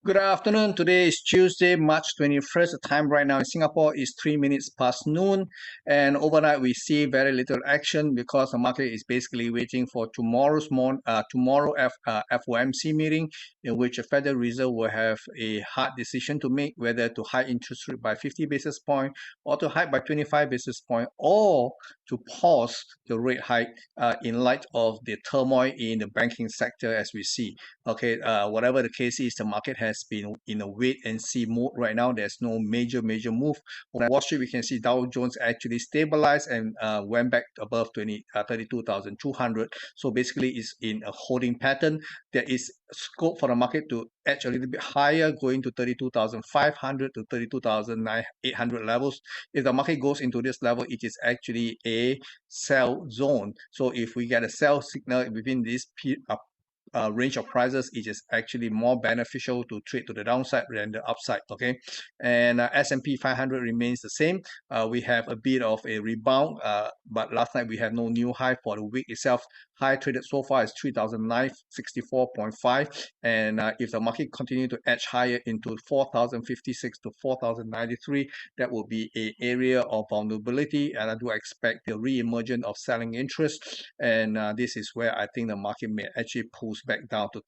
Good afternoon. Today is Tuesday, March 21st. The time right now in Singapore is 3 minutes past noon. And overnight, we see very little action because the market is basically waiting for tomorrow FOMC meeting, in which the Federal Reserve will have a hard decision to make whether to hike interest rate by 50 basis points or to hike by 25 basis points or to pause the rate hike in light of the turmoil in the banking sector as we see. Okay, whatever the case is, the market has been in a wait and see mode right now. There's no major move. On Wall Street, we can see Dow Jones actually stabilized and went back above 32,200. So basically, it's in a holding pattern. There is scope for the market to edge a little bit higher, going to 32,500 to 32,800 levels. If the market goes into this level, it is actually a sell zone. So if we get a sell signal within this range of prices, it is actually more beneficial to trade to the downside than the upside. Okay, and S&P 500 remains the same. We have a bit of a rebound, but last night we have no new high for the week itself. High traded so far is 3,964.5, and if the market continue to edge higher into 4,056 to 4,093, that will be an area of vulnerability, and I do expect the re-emergence of selling interest, and this is where I think the market may actually pull back down to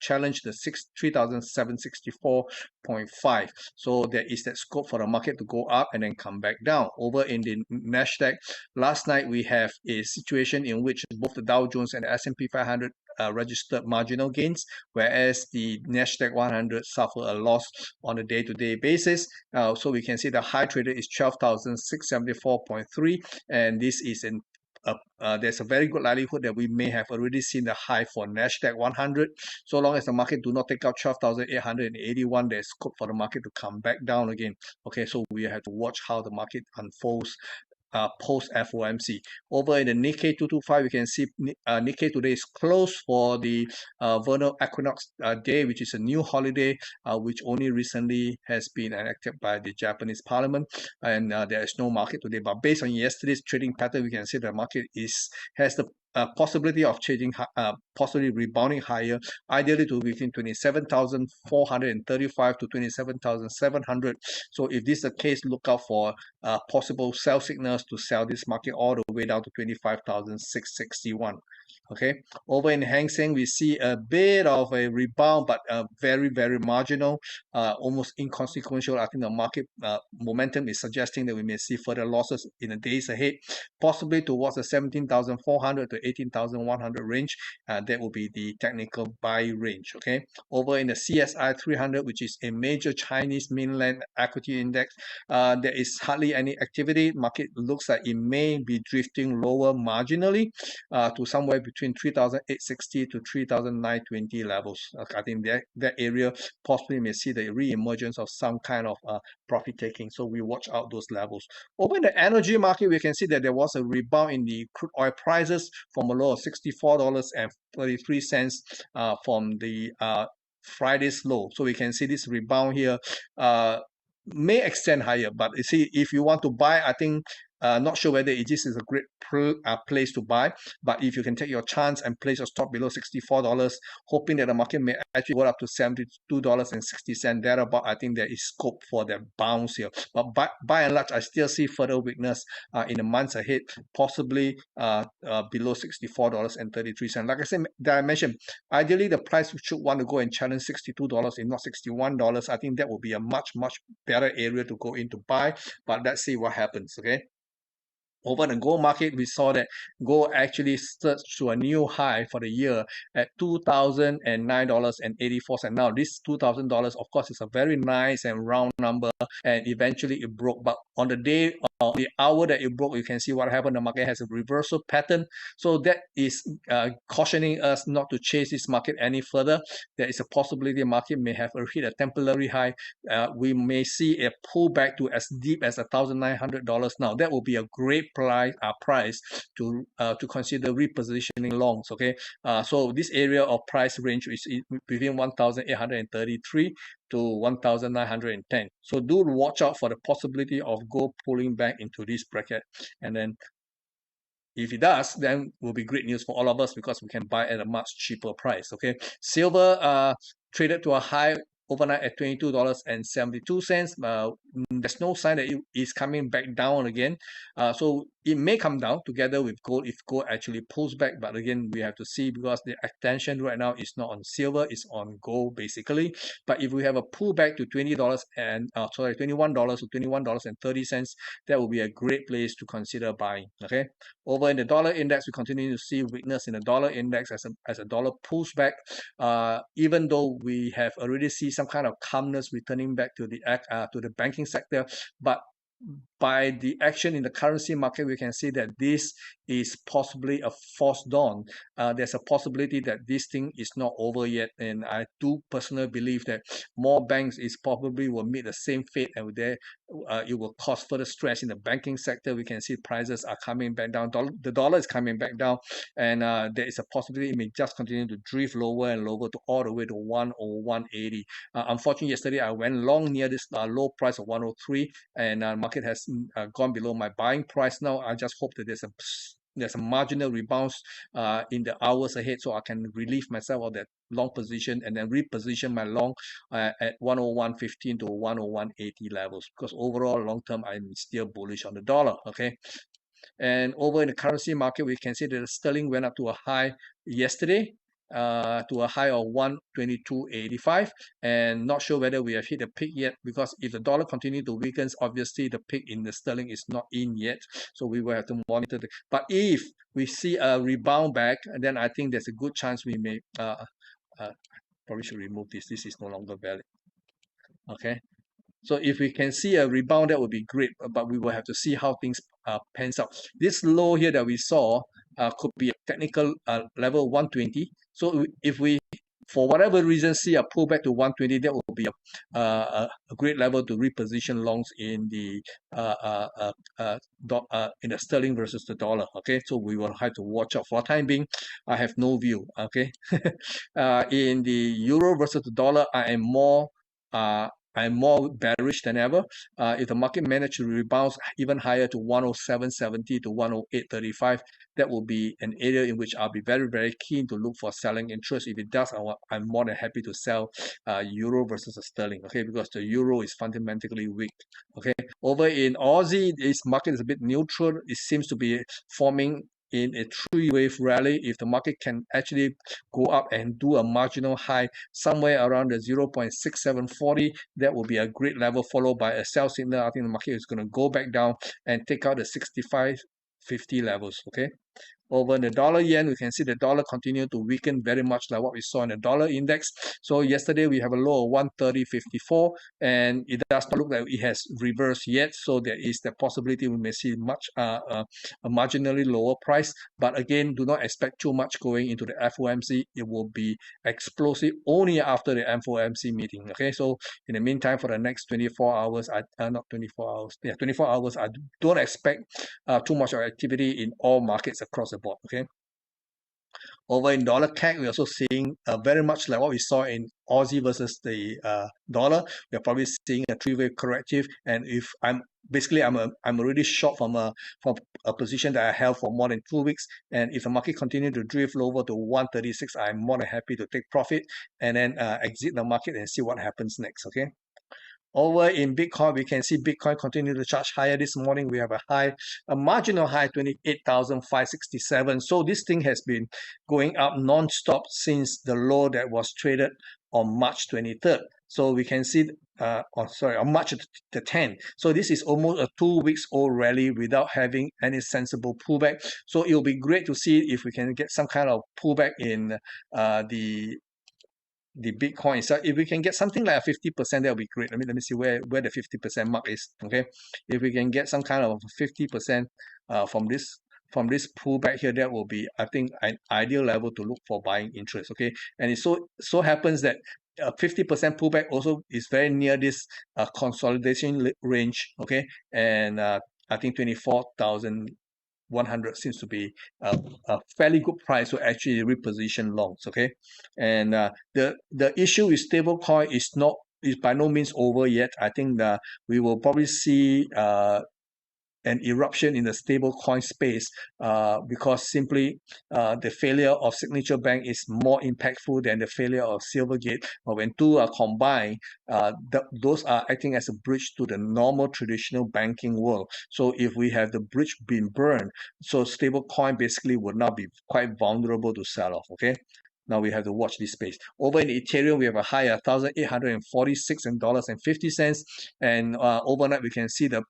challenge the 3,764.5. So there is that scope for the market to go up and then come back down. Over in the Nasdaq, last night we have a situation in which both the Dow Jones and the S&P 500 registered marginal gains, whereas the Nasdaq 100 suffer a loss on a day-to-day basis. So we can see the high traded is 12,674.3, and this is an there's a very good likelihood that we may have already seen the high for Nasdaq 100. So long as the market do not take out 12,881, there's scope for the market to come back down again. Okay, so we have to watch how the market unfolds post FOMC. Over in the Nikkei 225, we can see Nikkei today is closed for the vernal equinox day, which is a new holiday which only recently has been enacted by the Japanese parliament, and there is no market today. But based on yesterday's trading pattern, we can see the market has the possibility of possibly rebounding higher, ideally to between 27,435 to 27,700. So if this is the case, look out for possible sell signals to sell this market all the way down to 25,661. Okay, over in Hang Seng, we see a bit of a rebound, but very marginal, almost inconsequential. I think the market momentum is suggesting that we may see further losses in the days ahead, possibly towards the 17,400 to 18,100 range. That will be the technical buy range. Okay, over in the CSI 300, which is a major Chinese mainland equity index, there is hardly any activity. Market looks like it may be drifting lower marginally to somewhere between 3,860 to 3,920 levels. I think that area possibly may see the re-emergence of some kind of profit taking. So we watch out those levels. Over in the energy market, we can see that there was a rebound in the crude oil prices from a low of $64.33 from the Friday's low. So we can see this rebound here may extend higher, but you see, if you want to buy, I think not sure whether this is a great place to buy, but if you can take your chance and place your stop below $64, hoping that the market may actually go up to $72.60 thereabout, I think there is scope for that bounce here. But by and large, I still see further weakness in the months ahead, possibly below $64.33. Like I mentioned, ideally the price should want to go and challenge $62, if not $61. I think that will be a much better area to go in to buy, but let's see what happens. Okay. Over the gold market, we saw that gold actually surged to a new high for the year at $2,009.84. Now, this $2,000, of course, is a very nice and round number, and eventually it broke. But on the day, the hour that it broke, you can see what happened. The market has a reversal pattern. So that is cautioning us not to chase this market any further. There is a possibility the market may have hit a temporary high. We may see a pullback to as deep as $1,900 now. That will be a great price to consider repositioning longs. Okay, so this area of price range is between 1,833 to 1,910. So do watch out for the possibility of gold pulling back into this bracket, and then if it does, then it will be great news for all of us because we can buy at a much cheaper price. Okay, silver traded to a high overnight at $22.72. There's no sign that it is coming back down again. So it may come down together with gold if gold actually pulls back. But again, we have to see because the attention right now is not on silver, it's on gold basically. But if we have a pullback to $21 to $21.30, that will be a great place to consider buying. Okay. Over in the dollar index, we continue to see weakness in the dollar index as a dollar pulls back. Even though we have already seen some kind of calmness returning back to the banking sector, but by the action in the currency market, we can see that this is possibly a false dawn. There's a possibility that this thing is not over yet, and I do personally believe that more banks is probably will meet the same fate, and it will cause further stress in the banking sector. We can see prices are coming back down. The dollar is coming back down, and there is a possibility it may just continue to drift lower and lower to all the way to 101.80. Unfortunately, yesterday I went long near this low price of 103, and market has gone below my buying price now. I just hope that there's a marginal rebound in the hours ahead, so I can relieve myself of that long position and then reposition my long at 101.15 to 101.80 levels, because overall long term I'm still bullish on the dollar. Okay, and over in the currency market, we can see that the sterling went up to a high yesterday, to a high of 122.85, and not sure whether we have hit the peak yet, because if the dollar continue to weaken, obviously the peak in the sterling is not in yet, so we will have to monitor but if we see a rebound back, then I think there's a good chance we may probably should remove this is no longer valid. Okay, so if we can see a rebound, that would be great, but we will have to see how things pans out. This low here that we saw could be a technical level 120. So if we, for whatever reason, see a pullback to 120, that will be a great level to reposition longs in the sterling versus the dollar. Okay, so we will have to watch out. For the time being, I have no view. Okay, in the euro versus the dollar, I'm more bearish than ever. If the market managed to rebound even higher to 107.70 to 108.35, that will be an area in which I'll be very, very keen to look for selling interest. If it does, I'm more than happy to sell euro versus the sterling, okay, because the euro is fundamentally weak. Okay, over in Aussie, this market is a bit neutral. It seems to be forming in a three-wave rally. If the market can actually go up and do a marginal high somewhere around the 0.6740, that will be a great level, followed by a sell signal. I think the market is going to go back down and take out the 65.50 levels. Okay, over in the dollar yen, we can see the dollar continue to weaken very much like what we saw in the dollar index. So yesterday we have a low of 130.54, and it does not look like it has reversed yet. So there is the possibility we may see a marginally lower price. But again, do not expect too much going into the FOMC. It will be explosive only after the FOMC meeting. Okay, so in the meantime, for the next 24 hours, 24 hours, I don't expect too much of activity in all markets across the board. Okay, over in dollar CAC, we're also seeing very much like what we saw in Aussie versus the dollar. We're probably seeing a three-way corrective, and if I'm already short from a position that I held for more than 2 weeks, and if the market continue to drift lower to 136, I'm more than happy to take profit and then exit the market and see what happens next. Okay, over in Bitcoin, we can see Bitcoin continue to charge higher this morning. We have a marginal high, 28,567. So this thing has been going up non-stop since the low that was traded on March 23rd. So we can see, on March the 10th. So this is almost a 2 weeks old rally without having any sensible pullback. So it will be great to see if we can get some kind of pullback in the Bitcoin. So if we can get something like a 50%, that would be great. Let me see where the 50% mark is. Okay, if we can get some kind of 50% from this pullback here, that will be, I think, an ideal level to look for buying interest. Okay, and it so happens that 50% pullback also is very near this consolidation range. Okay, and I think 24,100 seems to be a fairly good price to actually reposition longs. Okay, and the issue with stablecoin is not is by no means over yet. I think that we will probably see an eruption in the stable coin space because simply the failure of Signature Bank is more impactful than the failure of Silvergate. But when two are combined, those are acting as a bridge to the normal traditional banking world. So if we have the bridge being burned, so stable coin basically would now be quite vulnerable to sell off. Okay. Now we have to watch this space. Over in Ethereum, we have a high of $1,846.50. And overnight, we can see the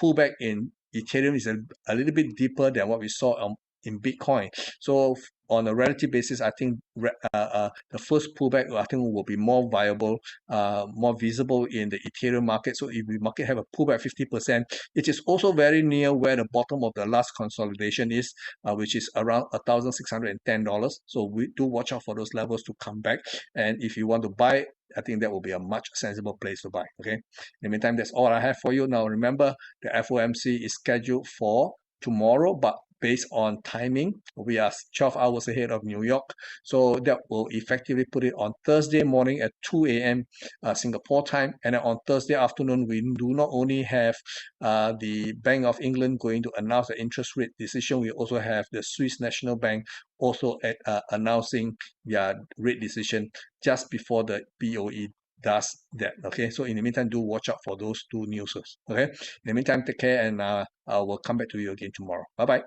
pullback in Ethereum is a little bit deeper than what we saw in Bitcoin. So on a relative basis, I think the first pullback, I think, will be more viable, more visible in the Ethereum market. So if the market have a pullback 50%, it is also very near where the bottom of the last consolidation is, which is around $1,610. So we do watch out for those levels to come back. And if you want to buy, I think that will be a much sensible place to buy. Okay. In the meantime, that's all I have for you. Now remember, the FOMC is scheduled for tomorrow, but based on timing, we are 12 hours ahead of New York. So that will effectively put it on Thursday morning at 2 a.m. Singapore time. And then on Thursday afternoon, we do not only have the Bank of England going to announce the interest rate decision, we also have the Swiss National Bank also announcing their rate decision just before the BOE does that. Okay, so in the meantime, do watch out for those two news. Okay, in the meantime, take care, and I will come back to you again tomorrow. Bye bye.